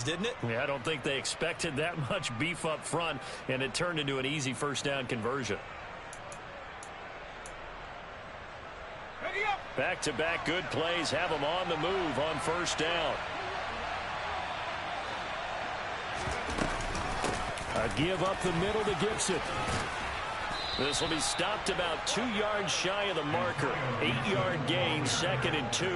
didn't it? Yeah, I don't think they expected that much beef up front, and it turned into an easy first down conversion. Back-to-back good plays have them on the move on first down. A give up the middle to Gibson. This will be stopped about 2 yards shy of the marker. 8-yard gain, 2nd and 2.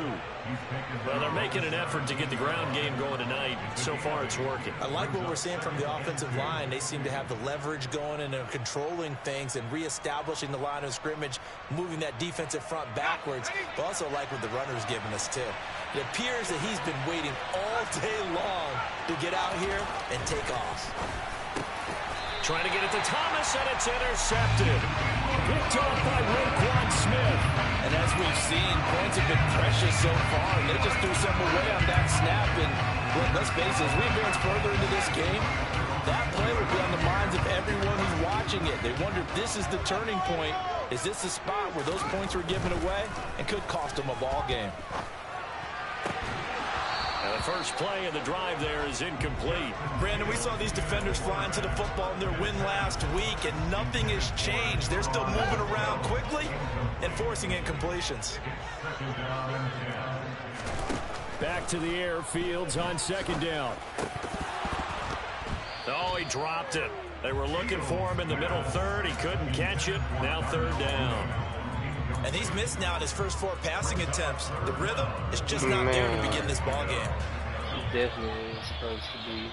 Well, they're making an effort to get the ground game going tonight. So far, it's working. I like what we're seeing from the offensive line. They seem to have the leverage going and they're controlling things and reestablishing the line of scrimmage, moving that defensive front backwards. But also like what the runner's giving us, too. It appears that he's been waiting all day long to get out here and take off. Trying to get it to Thomas, and it's intercepted. Picked off by Roquan Smith. And as we've seen, points have been precious so far, and they just threw some away on that snap. And well, let's face it, as we advance further into this game, that play will be on the minds of everyone who's watching it. They wonder if this is the turning point. Is this the spot where those points were given away and could cost them a ball game? And the first play of the drive there is incomplete. Brandon, we saw these defenders fly into the football in their win last week, and nothing has changed. They're still moving around quickly and forcing incompletions. Back to the air, Fields on 2nd down. Oh, he dropped it. They were looking for him in the middle third. He couldn't catch it. Now 3rd down. And he's missed now in his first 4 passing attempts. The rhythm is just not there to begin this ball game. He definitely is supposed to be.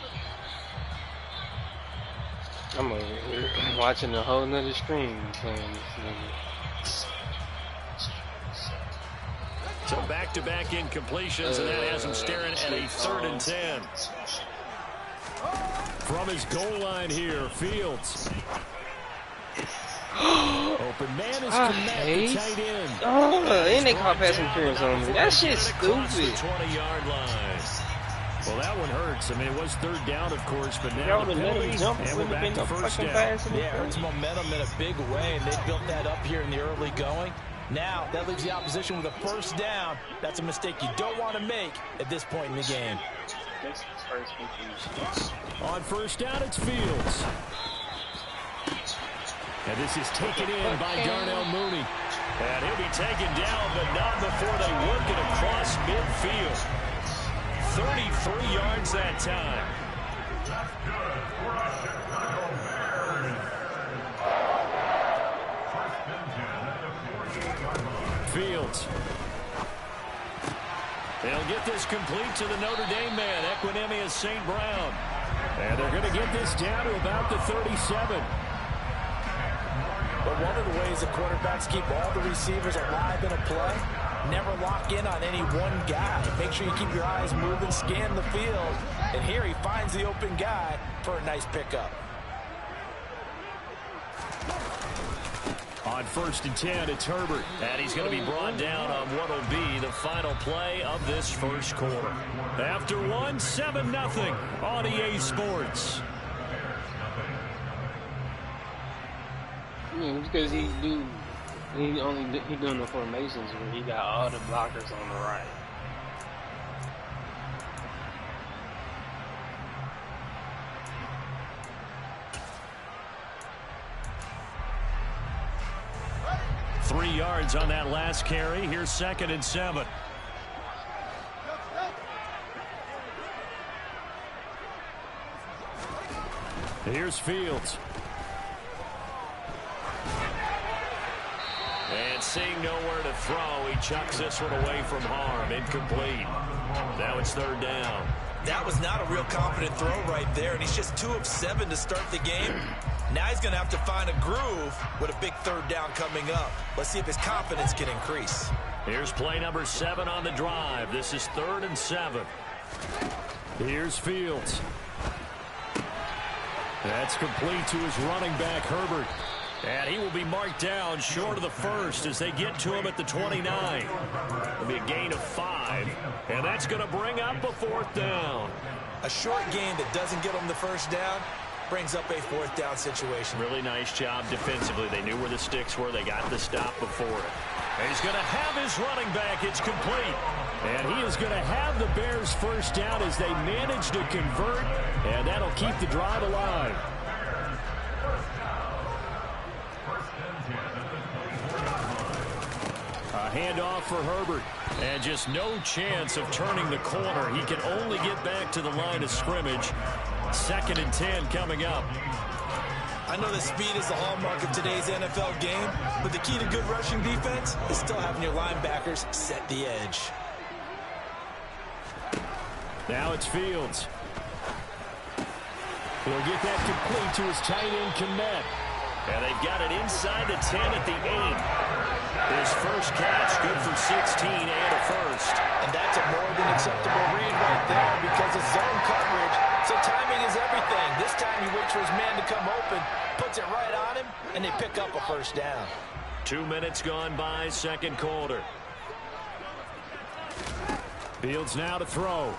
I'm over here watching a whole nother stream playing this thing. So back-to-back incompletions, and that has him staring at a 3rd and 10. From his goal line here, Fields. Open man is connected, tight end. Oh, and they call pass interference on me. That shit's stupid. 20-yard line. Well, that one hurts. I mean, it was 3rd down, of course, but now the penalty, and we're back to first down. Yeah, it hurts momentum in a big way, and they built that up here in the early going. Now, that leaves the opposition with a first down. That's a mistake you don't want to make at this point in the game. On first down, it's Fields. And this is taken in by Darnell Mooney. And he'll be taken down, but not before they work it across midfield. 33 yards that time. Fields. They'll get this complete to the Notre Dame man, Equanimeous St. Brown. And they're going to get this down to about the 37. But one of the ways that quarterbacks keep all the receivers alive in a play, never lock in on any one guy. Make sure you keep your eyes moving, scan the field. And here he finds the open guy for a nice pickup. On 1st and 10, it's Herbert. And he's going to be brought down on what will be the final play of this first quarter. After one, 7-0 on EA Sports. Yeah, because he doing the formations where he got all the blockers on the right. Three yards on that last carry. Here's 2nd and 7. Here's Fields. And seeing nowhere to throw, he chucks this one away from harm. Incomplete. Now it's 3rd down. That was not a real confident throw right there, and he's just 2 of 7 to start the game. Now he's going to have to find a groove with a big 3rd down coming up. Let's see if his confidence can increase. Here's play number 7 on the drive. This is 3rd and 7. Here's Fields. That's complete to his running back, Herbert. And he will be marked down short of the first as they get to him at the 29. It'll be a gain of 5. And that's going to bring up a 4th down. A short gain that doesn't get him the first down brings up a 4th down situation. Really nice job defensively. They knew where the sticks were. They got the stop before it. And he's going to have his running back. It's complete. And he is going to have the Bears first down as they manage to convert, and that'll keep the drive alive. A handoff for Herbert. And just no chance of turning the corner. He can only get back to the line of scrimmage. 2nd and 10 coming up. I know that speed is the hallmark of today's NFL game, but the key to good rushing defense is still having your linebackers set the edge. Now it's Fields. He'll get that complete to his tight end, Kmet. And they've got it inside the 10 at the 8. His first catch, good for 16 and a first. And that's a more than acceptable read right there because it's zone coverage, so timing is everything. This time he waits for his man to come open, puts it right on him, and they pick up a first down. 2 minutes gone by, 2nd quarter. Fields now to throw.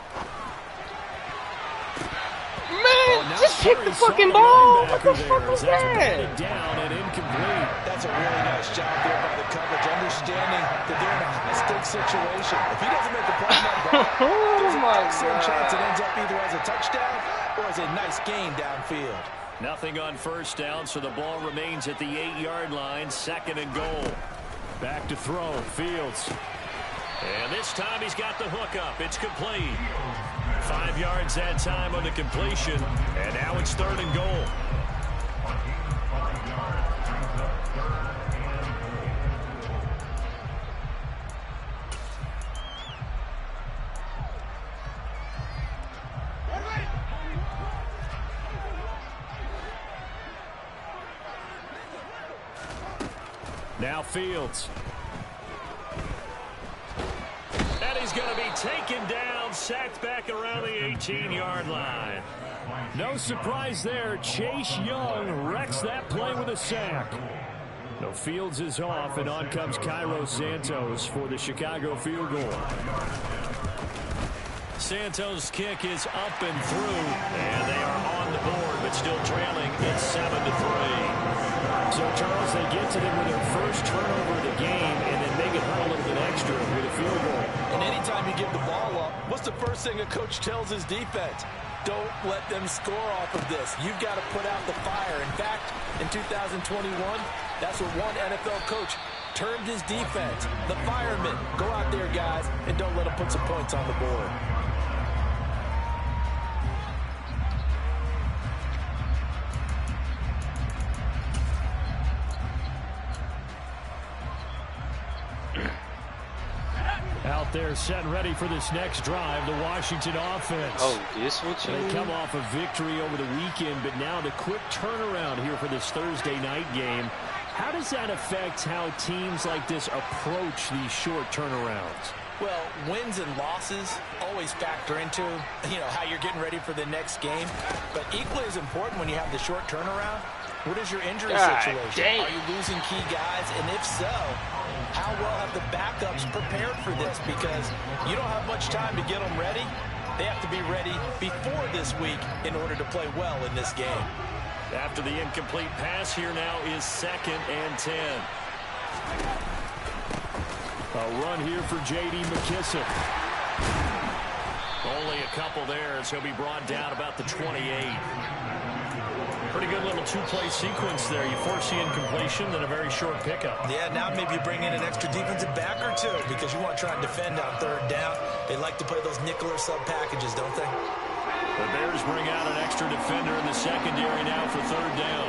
Man, just kick the fucking ball. What the fuck was that? Down and incomplete. That's a really nice job there by the coverage, understanding that they're in a high-stakes situation. If he doesn't make a play on that ball, there's an excellent chance it ends up either as a touchdown or as a nice gain downfield. Nothing on first down, so the ball remains at the 8-yard line, 2nd and goal. Back to throw, Fields. And this time he's got the hook up. It's complete. 5 yards that time on the completion. And now it's 3rd and goal. Now Fields. And he's going to be taken down, sacked back around the 18-yard line. No surprise there. Chase Young wrecks that play with a sack. No, Fields is off, and on comes Cairo Santos for the Chicago field goal. Santos' kick is up and through, and they are on the board, but still trailing. It's 7-3. So, Charles, they get to them with their first turnover of the game and then make it hurt a little bit extra with a field goal. And anytime you give the ball up, what's the first thing a coach tells his defense? Don't let them score off of this. You've got to put out the fire. In fact, in 2021, that's what one NFL coach termed his defense. The firemen. Go out there, guys, and don't let them put some points on the board. Out there set and ready for this next drive, the Washington offense. Oh, this will change. They come off a victory over the weekend, but now the quick turnaround here for this Thursday night game. How does that affect how teams like this approach these short turnarounds? Well, wins and losses always factor into, how you're getting ready for the next game. But equally as important when you have the short turnaround, what is your injury situation? Dang. Are you losing key guys? And if so, how well have the backups prepared for this? Because you don't have much time to get them ready. They have to be ready before this week in order to play well in this game. After the incomplete pass, here now is 2nd and 10. A run here for J.D. McKissic. Only a couple there as he'll be brought down about the 28. Pretty good little two-play sequence there. You force the incompletion, then a very short pickup. Yeah, now maybe you bring in an extra defensive back or two because you want to try and defend on 3rd down. They like to play those nickel or sub packages, don't they? The Bears bring out an extra defender in the secondary now for 3rd down.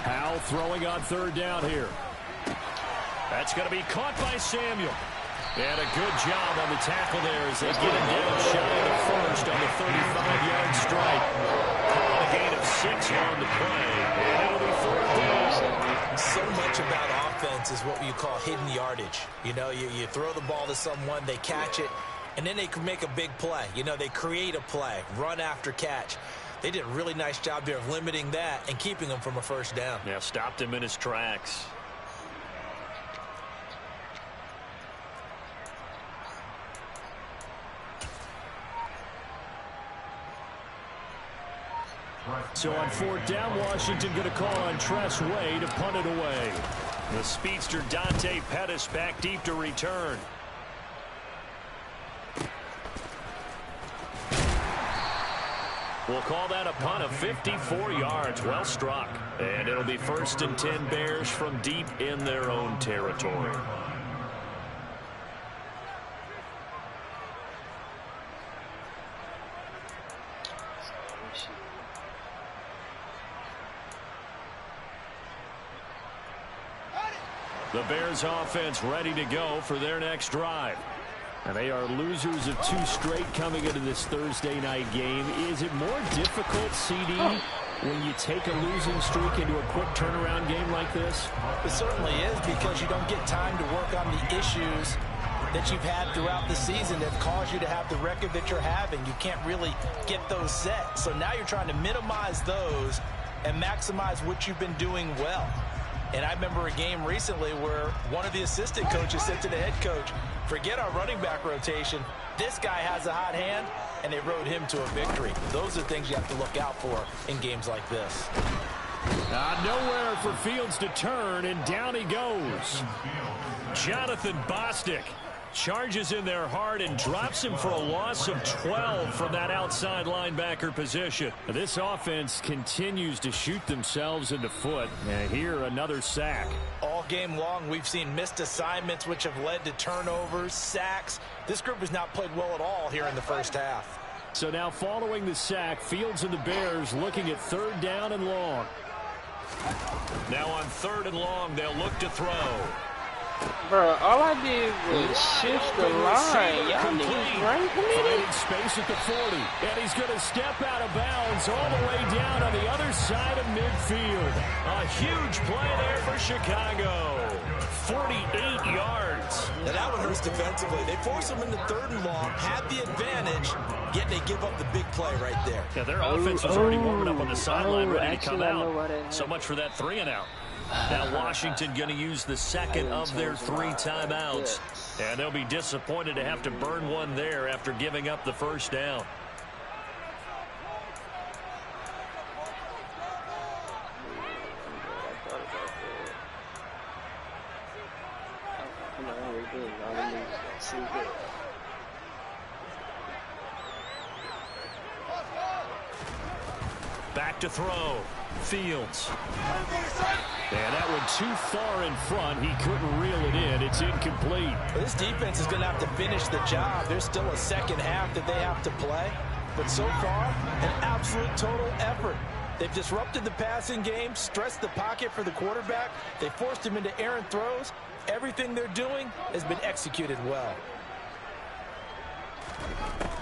Howell throwing on 3rd down here. That's going to be caught by Samuel. And a good job on the tackle there as they get him down shy of the first on the 35-yard strike. A gain of 6 on the play. And it'll be 4th down. So much about offense is what you call hidden yardage. You throw the ball to someone, they catch it, and then they can make a big play. They create a play, run after catch. They did a really nice job there of limiting that and keeping him from a first down. Yeah, stopped him in his tracks. So on fourth down, Washington going to call on Tress Way to punt it away. The speedster Dante Pettis back deep to return. We'll call that a punt of 54 yards. Well struck. And it'll be 1st and 10 Bears from deep in their own territory. The Bears offense ready to go for their next drive. And they are losers of 2 straight coming into this Thursday night game. Is it more difficult, CD, when you take a losing streak into a quick turnaround game like this? It certainly is, because you don't get time to work on the issues that you've had throughout the season that caused you to have the record that you're having. You can't really get those set. So now you're trying to minimize those and maximize what you've been doing well. And I remember a game recently where one of the assistant coaches said to the head coach, forget our running back rotation. This guy has a hot hand, and they rode him to a victory. Those are things you have to look out for in games like this. Nowhere for Fields to turn, and down he goes. Jonathan Bostic charges in there hard and drops him for a loss of 12 from that outside linebacker position. This offense continues to shoot themselves in the foot. And here, another sack. All game long, we've seen missed assignments, which have led to turnovers, sacks. This group has not played well at all here in the first half. So now following the sack, Fields and the Bears looking at 3rd down and long. Now on 3rd and long, they'll look to throw. Bro, all I did was shift the line. Y'all niggas right finding space at the 40. And he's going to step out of bounds all the way down on the other side of midfield. A huge play there for Chicago. 48 yards. Now that one hurts defensively. They force them into 3rd and long, had the advantage, yet they give up the big play right there. Yeah, their offense was already warming up on the sideline, ready to come out. So much for that 3 and out. Now Washington going to use the second of their 3 timeouts. And they'll be disappointed to have to burn one there after giving up the 1st down. Back to throw. Fields. And that one too far in front. He couldn't reel it in. It's incomplete. This defense is going to have to finish the job. There's still a second half that they have to play. But so far, an absolute total effort. They've disrupted the passing game, stressed the pocket for the quarterback. They forced him into errant throws. Everything they're doing has been executed well.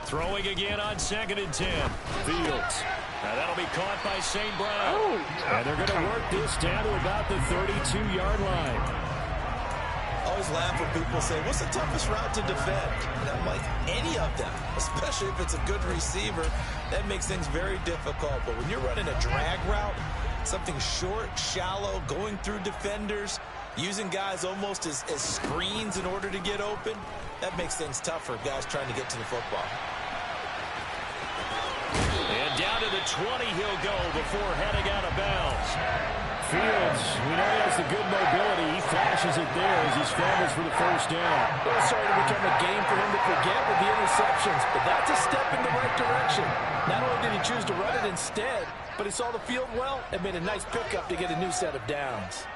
Throwing again on 2nd and 10. Fields. Now that'll be caught by St. Brown. And they're going to work this down to about the 32-yard line. I always laugh when people say, what's the toughest route to defend? And I'm like, any of them, especially if it's a good receiver. That makes things very difficult. But when you're running a drag route, something short, shallow, going through defenders, using guys almost as screens in order to get open, that makes things tough for guys trying to get to the football. And down to the 20 he'll go before heading out of bounds. Fields, we know he has the good mobility. He flashes it there as he scrambles for the 1st down. It was starting to become a game for him to forget with the interceptions, but that's a step in the right direction. Not only did he choose to run it instead, but he saw the field well and made a nice pickup to get a new set of downs.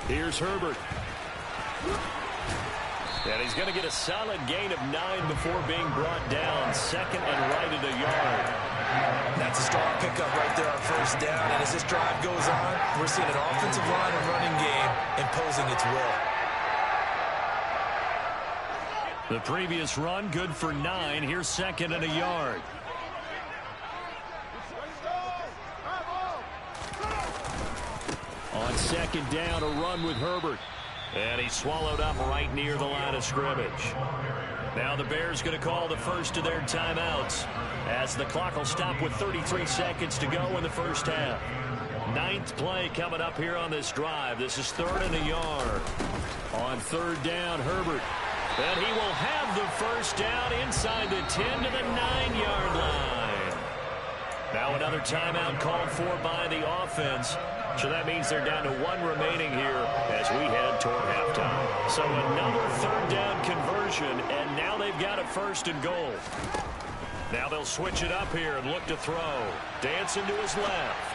Here's Herbert. And he's going to get a solid gain of 9 before being brought down. 2nd and right at a yard. That's a strong pickup right there on 1st down. And as this drive goes on, we're seeing an offensive line and running game imposing its will. The previous run good for 9. Here's 2nd and a yard. On 2nd down, a run with Herbert. And he's swallowed up right near the line of scrimmage. Now the Bears going to call the first of their timeouts as the clock will stop with 33 seconds to go in the 1st half. 9th play coming up here on this drive. This is 3rd and a yard. On 3rd down, Herbert. And he will have the 1st down inside the 10 to the 9-yard line. Now another timeout called for by the offense. So that means they're down to 1 remaining here as we head toward halftime. So another third down conversion, and now they've got a 1st and goal. Now they'll switch it up here and look to throw. Dancing to his left.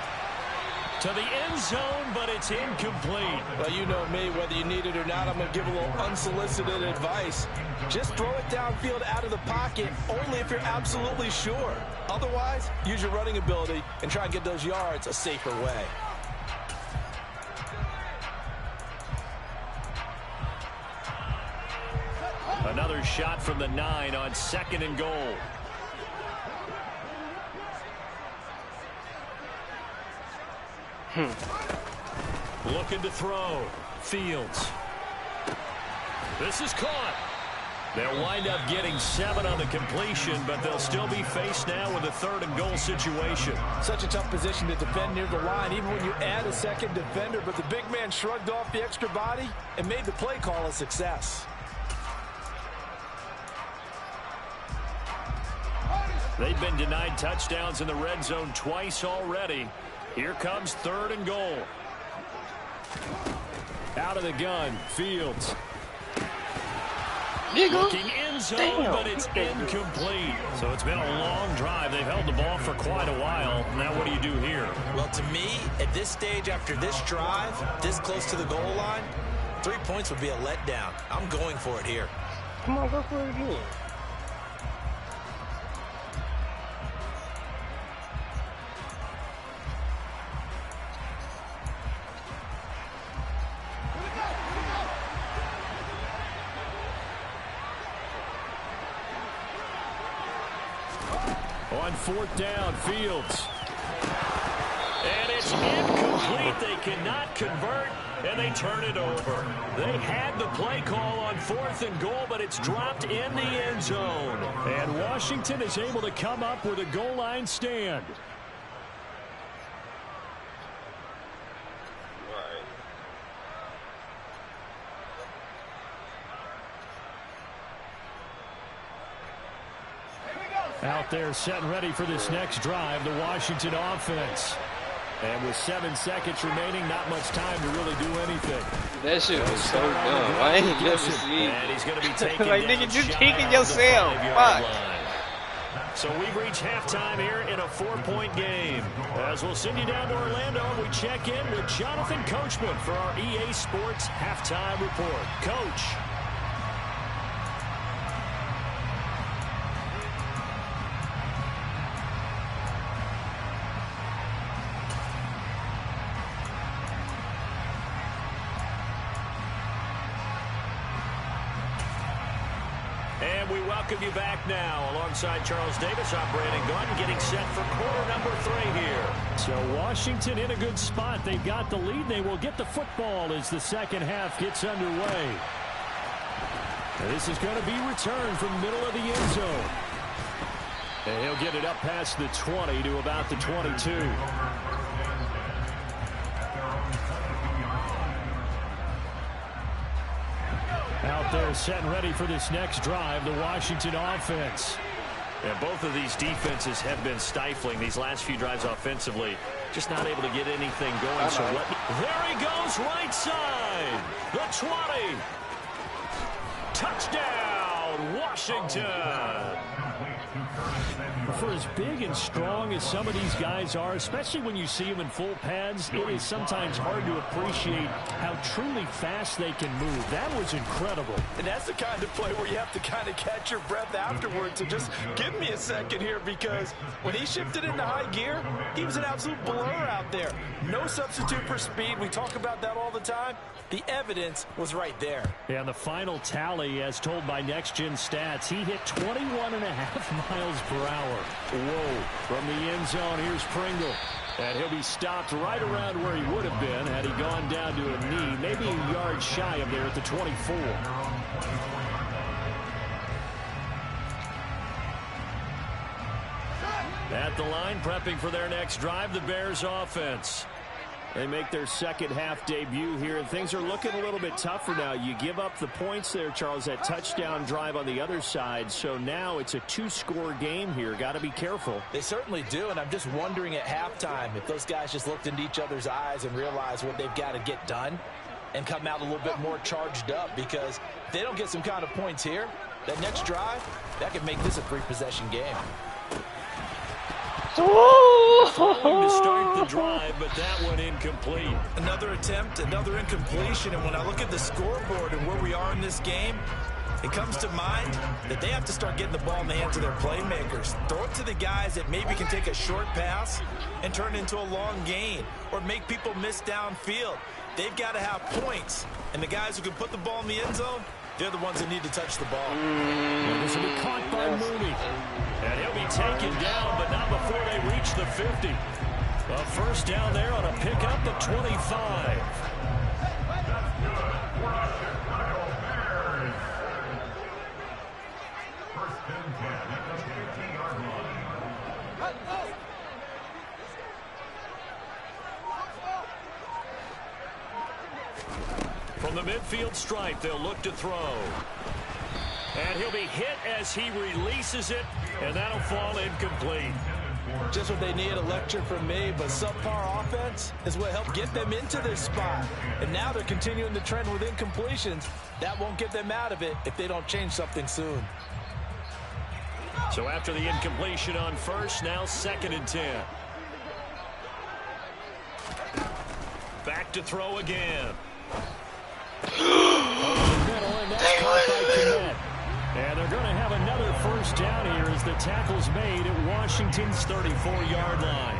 To the end zone, but it's incomplete. Well, you know me, whether you need it or not, I'm going to give a little unsolicited advice. Just throw it downfield out of the pocket, only if you're absolutely sure. Otherwise, use your running ability and try and get those yards a safer way. Another shot from the 9 on 2nd and goal. Looking to throw. Fields. This is caught. They'll wind up getting 7 on the completion, but they'll still be faced now with a 3rd and goal situation. Such a tough position to defend near the line, even when you add a second defender, but the big man shrugged off the extra body and made the play call a success. They've been denied touchdowns in the red zone twice already. Here comes 3rd and goal. Out of the gun, Fields. Looking end zone, but it's incomplete. So it's been a long drive. They've held the ball for quite a while. Now what do you do here? Well, to me, at this stage after this drive, this close to the goal line, 3 points would be a letdown. I'm going for it here. Come on, go for it again. On 4th down, Fields. And it's incomplete. They cannot convert, and they turn it over. They had the play call on 4th and goal, but it's dropped in the end zone. And Washington is able to come up with a goal line stand. Out there set and ready for this next drive, the Washington offense. And with 7 seconds remaining, not much time to really do anything. That shit was so dumb. I ain't never seen. And he's going to be taken like, down nigga, just shy take it of yourself. the 5-yard Fuck. line. So we've reached halftime here in a 4-point game. As we'll send you down to Orlando, and we check in with Jonathan Coachman for our EA Sports Halftime Report. Coach. And we welcome you back now alongside Charles Davis. I'm Brandon Gordon getting set for quarter number 3 here. So Washington in a good spot. They've got the lead. They will get the football as the second half gets underway. And this is going to be returned from the middle of the end zone. And he'll get it up past the 20 to about the 22. Out there set and ready for this next drive, the Washington offense. And both of these defenses have been stifling these last few drives offensively. Just not able to get anything going. So what? There he goes, right side. The 20. Touchdown, Washington. For as big and strong as some of these guys are, especially when you see them in full pads, it is sometimes hard to appreciate how truly fast they can move. That was incredible. And that's the kind of play where you have to kind of catch your breath afterwards. So just give me a second here, because when he shifted into high gear, he was an absolute blur out there. No substitute for speed. We talk about that all the time. The evidence was right there. And the final tally, as told by Next Gen Stats, he hit 21.5 miles per hour. Whoa. From the end zone, here's Pringle. And he'll be stopped right around where he would have been had he gone down to a knee, maybe a yard shy of there at the 24. At the line, prepping for their next drive, the Bears offense. They make their second half debut here, and things are looking a little bit tougher now. You give up the points there, Charles, that touchdown drive on the other side. So now it's a 2-score game here. Got to be careful. They certainly do, and I'm just wondering at halftime if those guys just looked into each other's eyes and realized what they've got to get done and come out a little bit more charged up, because if they don't get some kind of points here, that next drive, that could make this a 3-possession game. To start the drive, but that one incomplete. Another attempt, another incompletion, and when I look at the scoreboard and where we are in this game, it comes to mind that they have to start getting the ball in the hands of their playmakers. Throw it to the guys that maybe can take a short pass and turn it into a long gain or make people miss downfield. They've got to have points, and the guys who can put the ball in the end zone, they're the ones that need to touch the ball. This will be caught by Mooney. And he'll be taken down, but not before they reach the 50. A first down there on a pickup at 25. From the midfield stripe, they'll look to throw. And he'll be hit as he releases it, and that'll fall incomplete. Just what they need, a lecture from me, but subpar offense is what helped get them into this spot. And now they're continuing the trend with incompletions. That won't get them out of it if they don't change something soon. So after the incompletion on first, now 2nd and 10. Back to throw again. And they're going to have another first down here as the tackle's made at Washington's 34-yard line.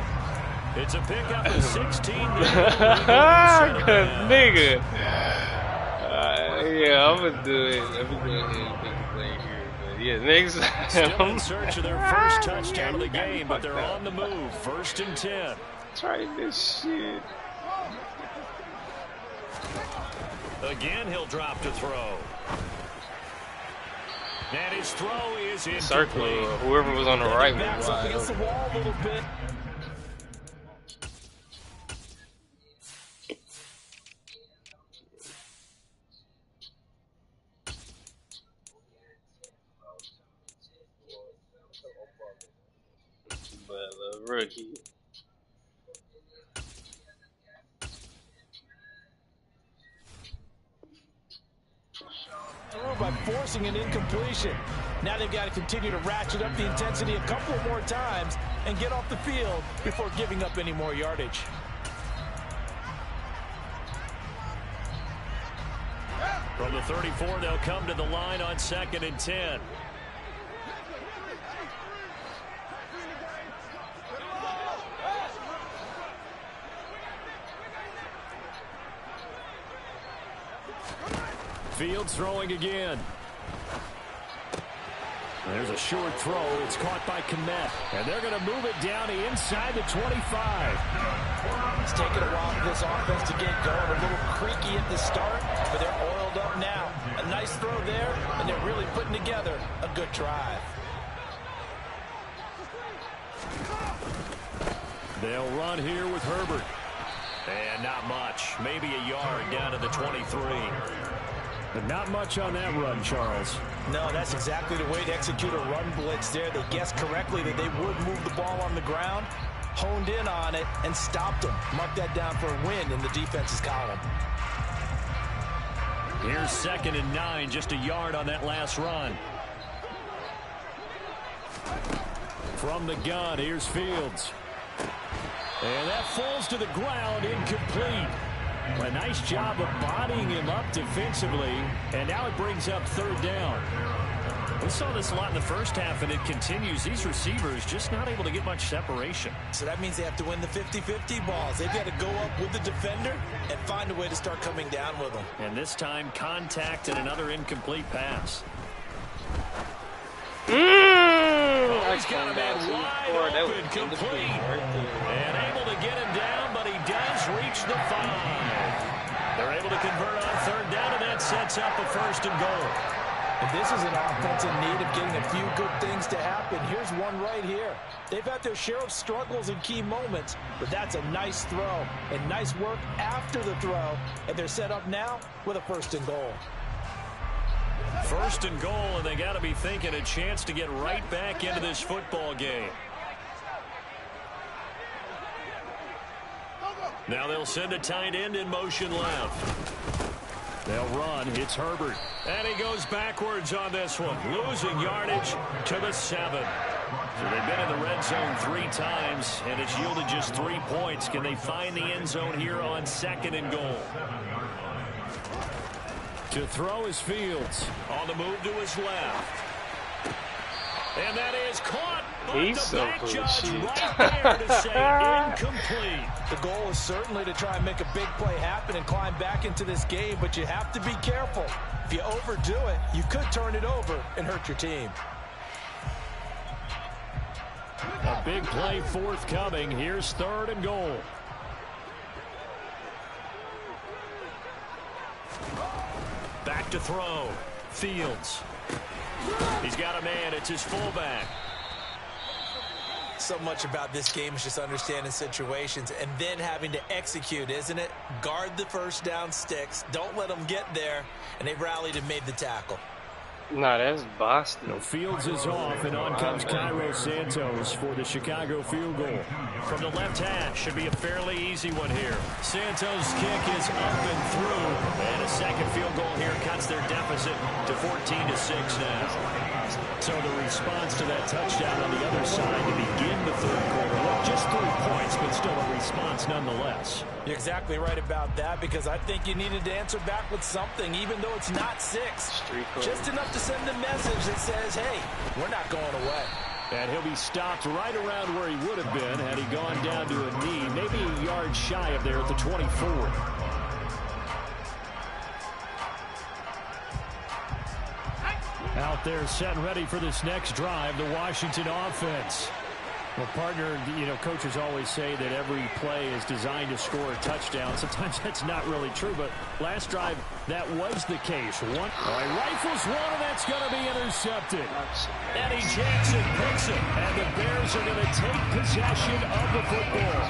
It's a pickup of 16. Nigga. Yeah, I'm going to do it. I'm going to go ahead and take the play here. But yeah, next time. Still in search of their first touchdown of the game, but they're on the move. 1st and 10. Try this shit. Again, he'll drop to throw. And his throw is incomplete. Circle. Whoever was on the right was wide against the wall a little bit. But rookie. By forcing an incompletion. Now they've got to continue to ratchet up the intensity a couple more times and get off the field before giving up any more yardage. From the 34, they'll come to the line on 2nd and 10. Fields throwing again. There's a short throw. It's caught by Kmet. And they're going to move it down to inside the 25. It's taken a while for this offense to get going. A little creaky at the start, but they're oiled up now. A nice throw there, and they're really putting together a good drive. They'll run here with Herbert. And not much. Maybe a yard down to the 23. But not much on that run, Charles. No, that's exactly the way to execute a run blitz there. They guessed correctly that they would move the ball on the ground, honed in on it, and stopped them. Mark that down for a win in the defense's column. Here's 2nd and 9, just a yard on that last run. From the gun, here's Fields. And that falls to the ground, incomplete. A nice job of bodying him up defensively, and now it brings up 3rd down. We saw this a lot in the first half, and it continues. These receivers just not able to get much separation. So that means they have to win the 50-50 balls. They've got to go up with the defender and find a way to start coming down with them. And this time, contact and another incomplete pass. He's got a man wide open, complete, and able to get him down, but he does reach the 5. They're able to convert on 3rd down, and that sets up a 1st and goal. And this is an offense in need of getting a few good things to happen. Here's one right here. They've had their share of struggles in key moments, but that's a nice throw and nice work after the throw. And they're set up now with a 1st and goal. 1st and goal, and they got to be thinking a chance to get right back into this football game. Now they'll send a tight end in motion left. They'll run. It's Herbert. And he goes backwards on this one, losing yardage to the 7. So they've been in the red zone 3 times, and it's yielded just 3 points. Can they find the end zone here on 2nd and goal? To throw is Fields. On the move to his left. And that is caught. He's the so back full of judge shit. right there to say incomplete. The goal is certainly to try and make a big play happen and climb back into this game, but you have to be careful. If you overdo it, you could turn it over and hurt your team. A big play forthcoming. Here's 3rd and goal. Back to throw. Fields. He's got a man. It's his fullback. So much about this game is just understanding situations and then having to execute, isn't it? Guard the 1st down sticks. Don't let them get there. And they rallied and made the tackle. Nah, that's Boston. No, Fields is off, and on comes Cairo Santos for the Chicago field goal. From the left hash, should be a fairly easy one here. Santos' kick is up and through, and a 2nd field goal here cuts their deficit to 14-6 now. So the response to that touchdown on the other side to begin the 3rd quarter. Well, just 3 points, but still a response nonetheless. You're exactly right about that, because I think you needed to answer back with something, even though it's not 6. Just enough to send a message that says, hey, we're not going away. And he'll be stopped right around where he would have been had he gone down to a knee, maybe a yard shy of there at the 24. Out there set and ready for this next drive, the Washington offense. Well, partner, you know, coaches always say that every play is designed to score a touchdown. Sometimes that's not really true, but last drive, that was the case. Rifles one, and that's going to be intercepted. Eddie Jackson picks it, and the Bears are going to take possession of the football.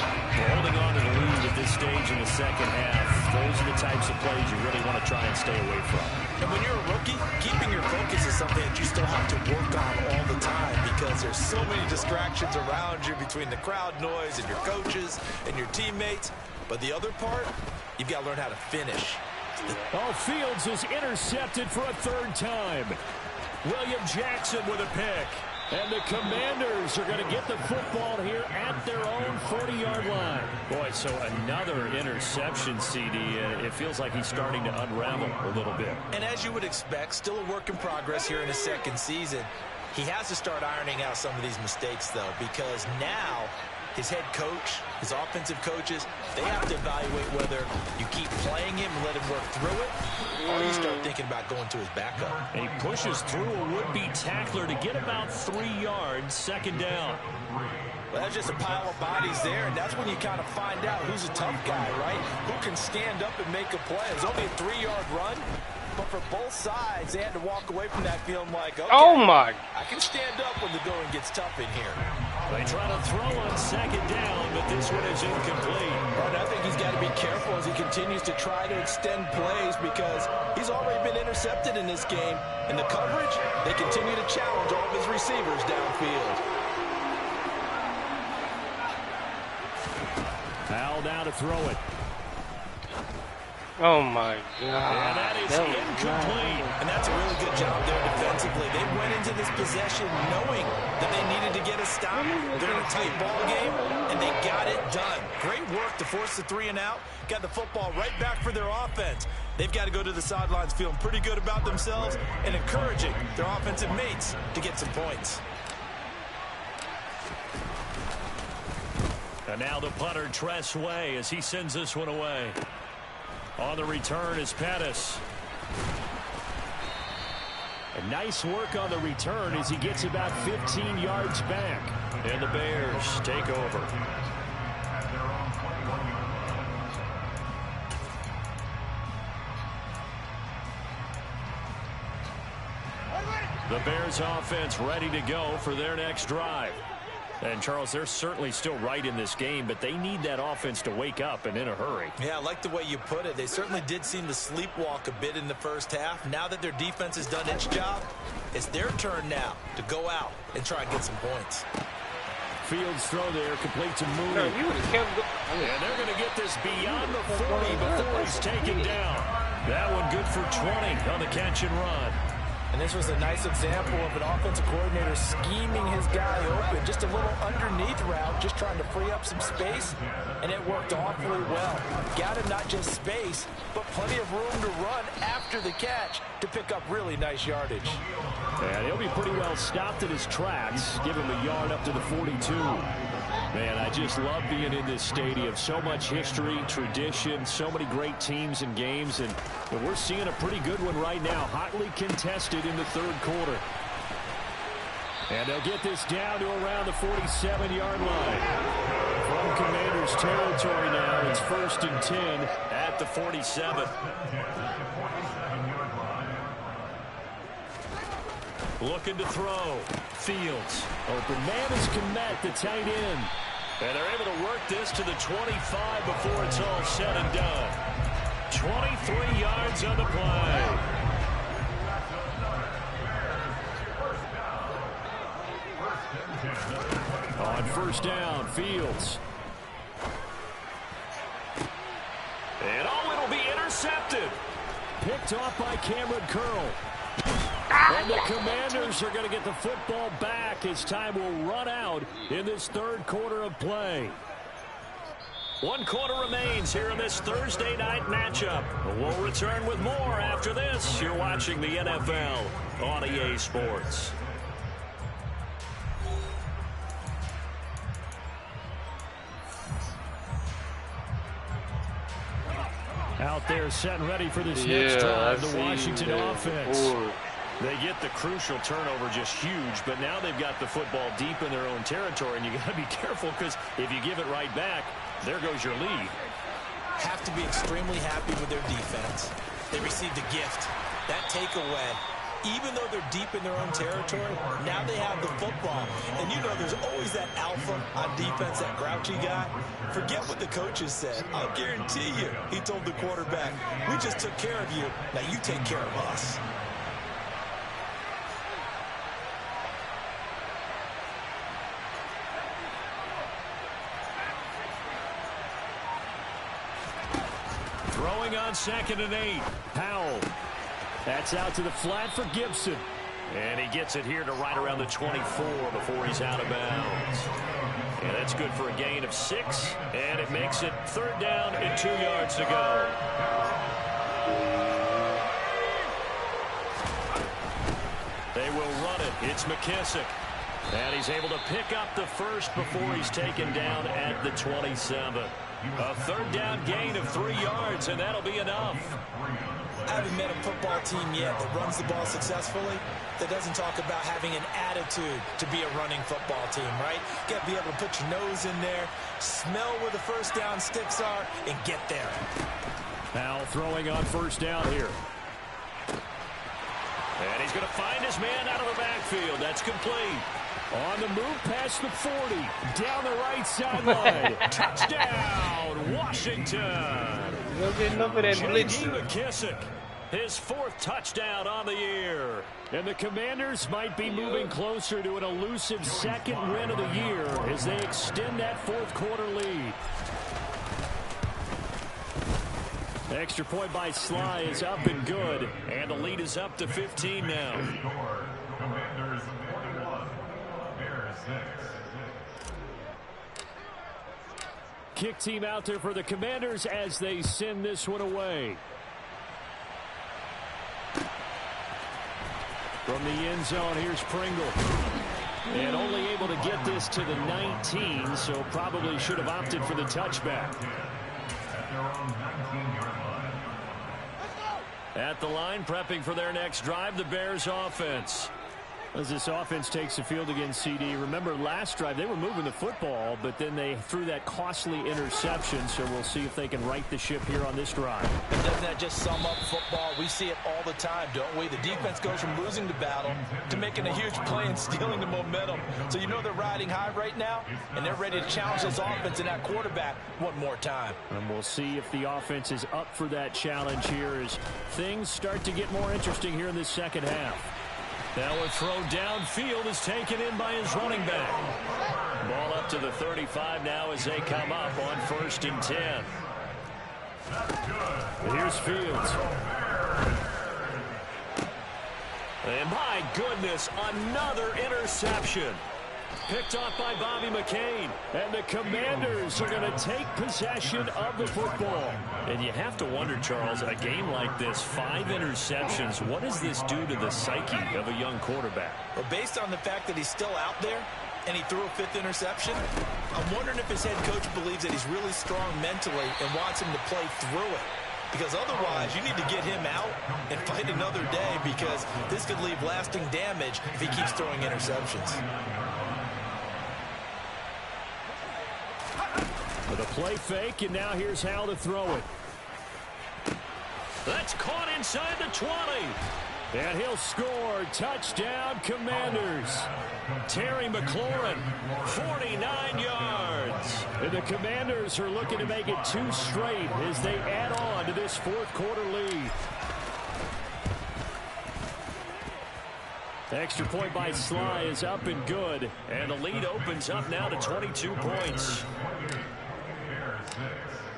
Holding on to the lead at this stage in the 2nd half. Those are the types of plays you really want to try and stay away from. And when you're a rookie, keeping your focus is something that you still have to work on all the time, because there's so many distractions around you between the crowd noise and your coaches and your teammates. But the other part, you've got to learn how to finish. Fields is intercepted for a 3rd time. William Jackson with a pick. And the Commanders are going to get the football here at their own 40-yard line. Boy, so another interception, CD. It feels like he's starting to unravel a little bit. And as you would expect, still a work in progress here in his 2nd season. He has to start ironing out some of these mistakes, though, because now his head coach, his offensive coaches, they have to evaluate whether you keep playing him and let him work through it, or you start thinking about going to his backup. And he pushes through a would-be tackler to get about 3 yards, 2nd down. Well, that's just a pile of bodies there, and that's when you kind of find out who's a tough guy, right? Who can stand up and make a play. It was only a 3-yard run, but for both sides, they had to walk away from that feeling like, okay, oh my, I can stand up when the going gets tough in here. They try to throw on 2nd down, but this one is incomplete. But I think he's got to be careful as he continues to try to extend plays, because he's already been intercepted in this game. And the coverage, they continue to challenge all of his receivers downfield. Al now to throw it. oh my God. And that is incomplete. And that's a really good job there defensively. They went into this possession knowing that they needed to get a stop. They're in a tight ball game, and they got it done. Great work to force the 3 and out. Got the football right back for their offense. They've got to go to the sidelines feeling pretty good about themselves and encouraging their offensive mates to get some points. And now the punter, Tress Way, as he sends this one away. On the return is Pettis. And nice work on the return as he gets about 15 yards back. And the Bears take over. The Bears offense ready to go for their next drive. And, Charles, they're certainly still right in this game, but they need that offense to wake up and in a hurry. Yeah, I like the way you put it. They certainly did seem to sleepwalk a bit in the first half. Now that their defense has done its job, it's their turn now to go out and try and get some points. Fields throw there, complete to Mooney. No, you would have kept going. And they're going to get this beyond the 40 before he's taken down. That one good for 20 on the catch and run. And this was a nice example of an offensive coordinator scheming his guy open. Just a little underneath route, just trying to free up some space, and it worked awfully well. Got him not just space, but plenty of room to run after the catch to pick up really nice yardage. And he'll be pretty well stopped in his tracks. Give him a yard up to the 42. Man, I just love being in this stadium. So much history, tradition, so many great teams and games, and we're seeing a pretty good one right now. Hotly contested in the third quarter. And they'll get this down to around the 47-yard line. From Commanders territory now, it's 1st and 10 at the 47. Looking to throw. Fields. Open man is Kmet, the tight end. And they're able to work this to the 25 before it's all said and done. 23 yards on the play. On first down, Fields. And it'll be intercepted. Picked off by Cameron Curl. And the Commanders are going to get the football back as time will run out in this third quarter of play. 1 quarter remains here in this Thursday night matchup. We'll return with more after this. You're watching the NFL on EA Sports. Out there set and ready for this next drive, the Washington offense. They get the crucial turnover, just huge, but now they've got the football deep in their own territory, and you got to be careful because if you give it right back, there goes your lead. Have to be extremely happy with their defense. They received a gift. That takeaway, even though they're deep in their own territory, now they have the football. And you know there's always that alpha on defense, that grouchy guy. Forget what the coaches said. I'll guarantee you, he told the quarterback, we just took care of you. Now you take care of us. Throwing on 2nd and 8. Powell. That's out to the flat for Gibson. And he gets it here to right around the 24 before he's out of bounds. And that's good for a gain of 6. And it makes it 3rd down and 2 yards to go. They will run it. It's McKissick. And he's able to pick up the first before he's taken down at the 27. A 3rd down gain of 3 yards, and that'll be enough. I haven't met a football team yet that runs the ball successfully that doesn't talk about having an attitude to be a running football team, right? You got to be able to put your nose in there, smell where the first down sticks are, and get there. Powell throwing on first down here. And he's going to find his man out of the backfield. That's complete. On the move past the 40. Down the right sideline. Touchdown, Washington. J.D. McKissick. His 4th touchdown on the year. And the Commanders might be moving closer to an elusive 2nd win of the year as they extend that 4th quarter lead. The extra point by Sly is up and good. And the lead is up to 15 now. Commanders 41, Bears 6. Kick team out there for the Commanders as they send this one away. From the end zone, here's Pringle. And only able to get this to the 19, so probably should have opted for the touchback. At their own 19-yard line. At the line, prepping for their next drive, the Bears offense. As this offense takes the field against CD, remember last drive they were moving the football, but then they threw that costly interception, so we'll see if they can right the ship here on this drive. And doesn't that just sum up football? We see it all the time, don't we? The defense goes from losing the battle to making a huge play and stealing the momentum. So you know they're riding high right now, and they're ready to challenge this offense and that quarterback one more time. And we'll see if the offense is up for that challenge here as things start to get more interesting here in this second half. Now a throw downfield is taken in by his running back. Ball up to the 35 now as they come up on 1st and 10. Here's Fields. And my goodness, another interception. Picked off by Bobby McCain. And the Commanders are going to take possession of the football. And you have to wonder, Charles, a game like this, 5 interceptions, what does this do to the psyche of a young quarterback? Well, based on the fact that he's still out there and he threw a 5th interception, I'm wondering if his head coach believes that he's really strong mentally and wants him to play through it. Because otherwise, you need to get him out and fight another day because this could leave lasting damage if he keeps throwing interceptions. With a play fake, and now here's how to throw it. That's caught inside the 20. And he'll score. Touchdown, Commanders. Terry McLaurin, 49 yards. And the Commanders are looking to make it 2 straight as they add on to this 4th quarter lead. Extra point by Sly is up and good. And the lead opens up now to 22 points.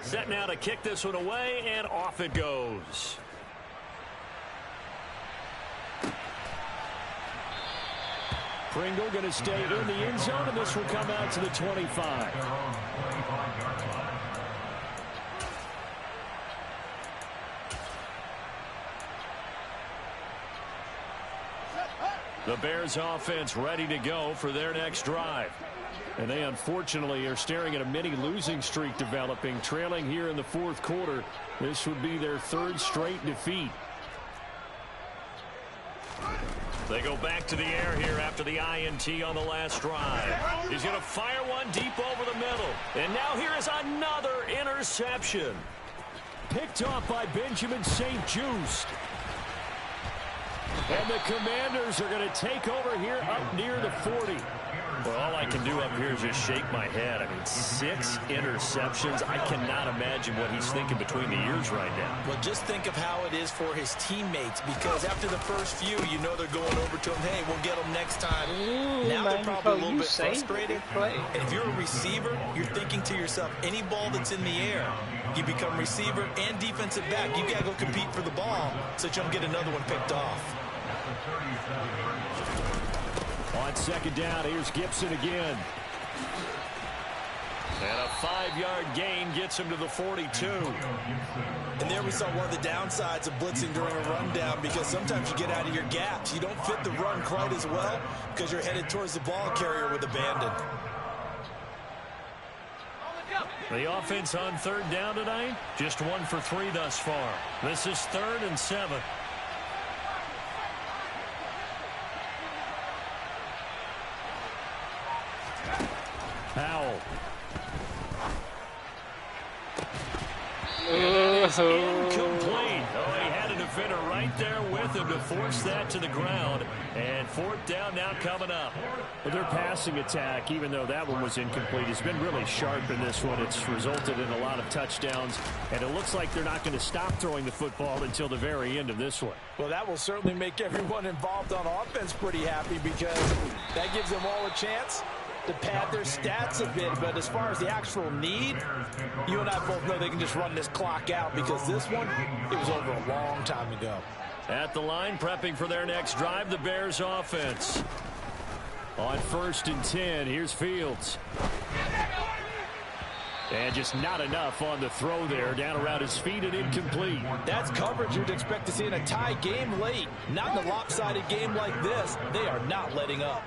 Set now to kick this one away, and off it goes. Pringle going to stay in the end zone, and this will come out to the 25. The Bears offense ready to go for their next drive. And they unfortunately are staring at a mini losing streak developing, trailing here in the 4th quarter. This would be their 3rd straight defeat. They go back to the air here after the INT on the last drive. He's going to fire one deep over the middle. And now here is another interception. Picked off by Benjamin St-Juste. And the Commanders are going to take over here up near the 40. Well, all I can do up here is just shake my head. I mean, 6 interceptions. I cannot imagine what he's thinking between the ears right now. Well, just think of how it is for his teammates, because after the first few, you know they're going over to him, hey, we'll get them next time. Now they're probably a little bit frustrated. And if you're a receiver, you're thinking to yourself, any ball that's in the air, you become receiver and defensive back. You got to go compete for the ball so that you don't get another one picked off. On 2nd down, here's Gibson again. And a 5-yard gain gets him to the 42. And there we saw one of the downsides of blitzing during a rundown, because sometimes you get out of your gaps. You don't fit the run quite as well because you're headed towards the ball carrier with abandon. The offense on 3rd down tonight, just 1 for 3 thus far. This is 3rd and 7. Powell. Incomplete. Oh, he had a defender right there with him to force that to the ground. And 4th down now coming up. Well, their passing attack, even though that one was incomplete, has been really sharp in this one. It's resulted in a lot of touchdowns, and it looks like they're not going to stop throwing the football until the very end of this one. Well, that will certainly make everyone involved on offense pretty happy, because that gives them all a chance to pad their stats a bit. But as far as the actual need, you and I both know they can just run this clock out, because this one, it was over a long time ago. At the line, prepping for their next drive, the Bears offense. On 1st and 10, here's Fields. And just not enough on the throw there, down around his feet and incomplete. That's coverage you'd expect to see in a tie game late. Not in a lopsided game like this. They are not letting up.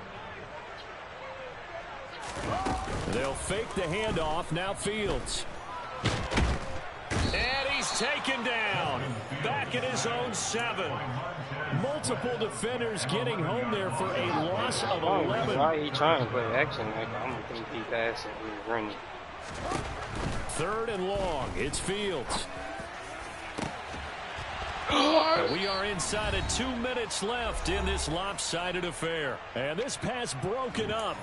They'll fake the handoff. Now Fields. And he's taken down. Back back in his own 7. Multiple defenders getting home there for a loss of 11. Why are you trying to play action? Like, I'm going to keep passing and running. 3rd and long. It's Fields. We are inside of 2 minutes left in this lopsided affair. And this pass broken up.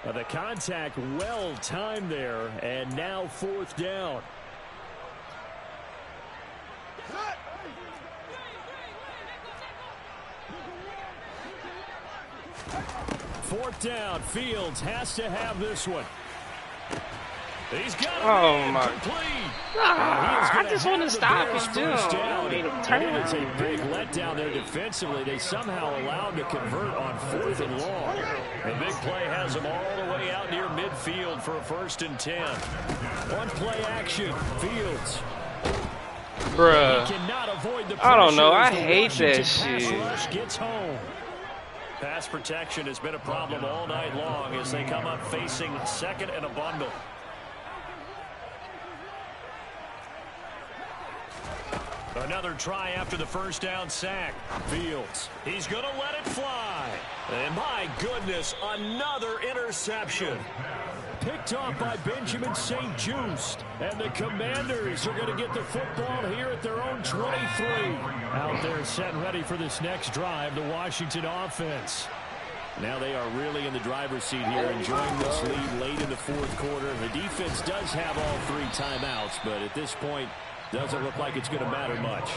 The contact well timed there. And now 4th down. Fourth down. Fields has to have this one. He's got it. Oh my! I just want to stop him still. It is a big letdown there defensively. They somehow allowed him to convert on 4th and long. The big play has them all the way out near midfield for a 1st and 10. One play action. Fields. Bruh. He cannot avoid the I don't know. I pressure as the hate that Washington shit. pass rush gets home. Pass protection has been a problem all night long as they come up facing 2nd and a bundle. Another try after the 1st down sack. Fields. He's going to let it fly. And my goodness, another interception. Picked off by Benjamin St-Juste. And the Commanders are going to get the football here at their own 23. Out there set and ready for this next drive, the Washington offense. Now they are really in the driver's seat here, enjoying this lead late in the 4th quarter. The defense does have all 3 timeouts, but at this point, doesn't look like it's going to matter much.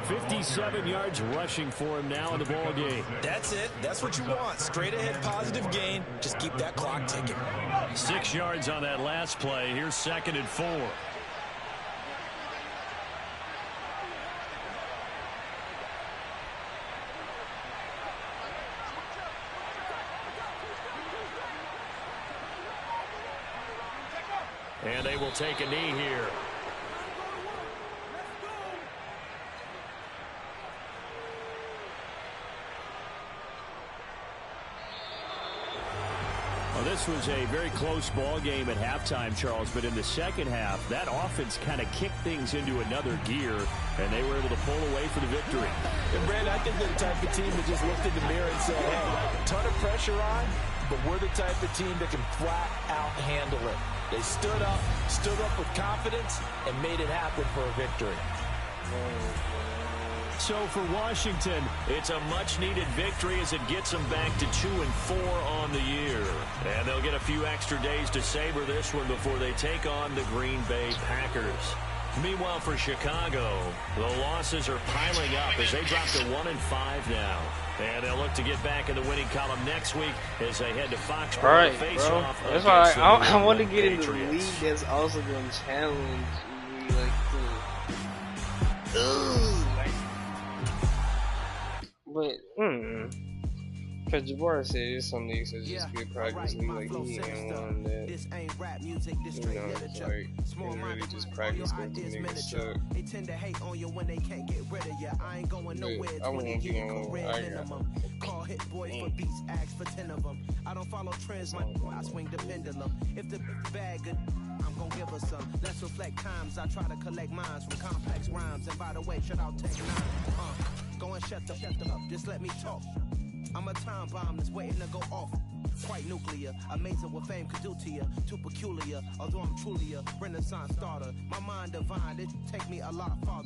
57 yards rushing for him now in the ball game. That's it. That's what you want. Straight ahead positive gain. Just keep that clock ticking. 6 yards on that last play. Here's 2nd and 4. And they will take a knee here. Well, this was a very close ball game at halftime, Charles, but in the second half, that offense kind of kicked things into another gear, and they were able to pull away for the victory. And, Brandon, I think they're the type of team that just looked in the mirror and said, hey, a ton of pressure on, but we're the type of team that can flat out handle it. They stood up with confidence, and made it happen for a victory. So for Washington, it's a much-needed victory as it gets them back to 2-4 on the year. And they'll get a few extra days to savor this one before they take on the Green Bay Packers. Meanwhile, for Chicago, the losses are piling up as they drop to 1-5 now. And they'll look to get back in the winning column next week as they head to Foxborough. All right, to face bro. off. That's why I want to get into into the league that's also going to challenge me like but because Jabbar said it's some leagues that just good practice league, like he ain't one that, it's like, really just practice because the niggas suck. But I won't be on, call hit boys for beats, ask for 10 of them. I don't follow trends, I swing the pendulum. If the bag good, I'm gonna give her some. Let's reflect times, I try to collect minds from complex rhymes. And by the way, shout out Tech 9. Go and shut them up, just let me talk. I'm a time bomb that's waiting to go off. Quite nuclear, amazing what fame could do to you. Too peculiar, although I'm truly a Renaissance starter. My mind divine, it take me a lot farther.